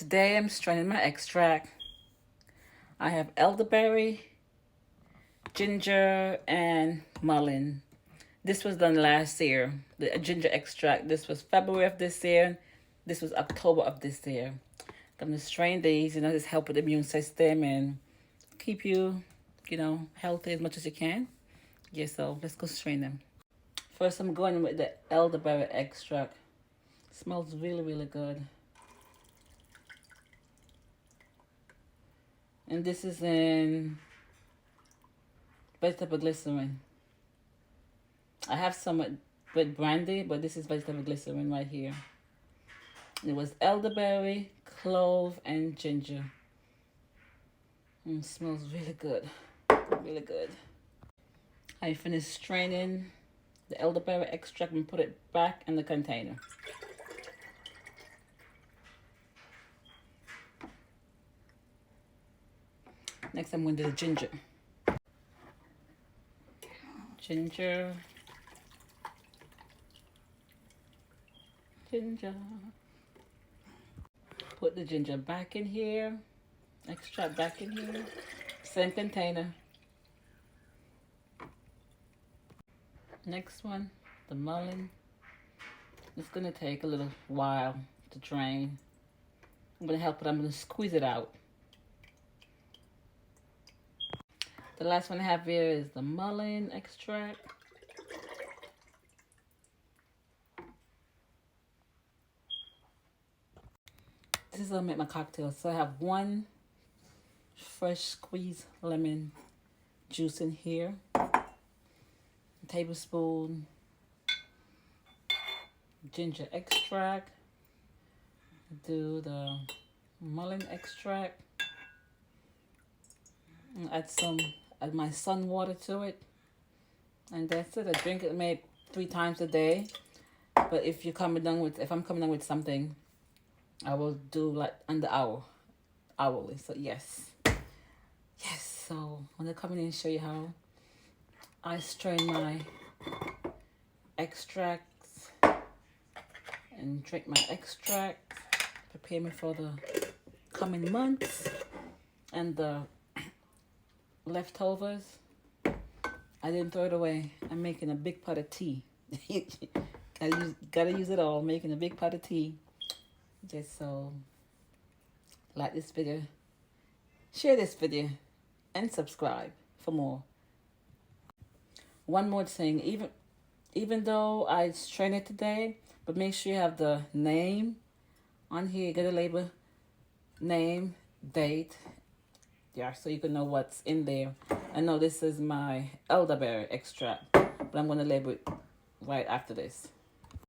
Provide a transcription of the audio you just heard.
Today I'm straining my extract. I have elderberry, ginger, and mullein. This was done last year. The ginger extract. This was February of this year. This was October of this year. I'm gonna strain these, just help with the immune system and keep you, healthy as much as you can. Yeah, so let's go strain them. First, I'm going with the elderberry extract. It smells really, really good. And this is in vegetable glycerin. I have some with brandy, but this is vegetable glycerin right here. It was elderberry, clove, and ginger. It smells really good. Really good. I finished straining the elderberry extract and put it back in the container. Next, I'm going to do the ginger. Ginger. Put the ginger back in here. Extract back in here. Same container. Next one, the mullein. It's going to take a little while to drain. I'm going to help it. I'm going to squeeze it out. The last one I have here is the mullein extract. This is going to make my cocktail. So I have one fresh squeezed lemon juice in here. A tablespoon ginger extract. Do the mullein extract. Add my sun water to it. And that's it. I drink it maybe 3 times a day. But if I'm coming down with something, I will do like under hourly. So yes. So I'm gonna come in and show you how I strain my extracts and drink my extract. Prepare me for the coming months and the leftovers. I didn't throw it away. I'm making a big pot of tea. Gotta use it all. Making a big pot of tea. Just so like this video, share this video, and subscribe for more. One more thing, even though I strain it today, but make sure you have the name on here. Get a label, name, date. Yeah, so you can know what's in there. I know this is my elderberry extract, but I'm going to label it right after this.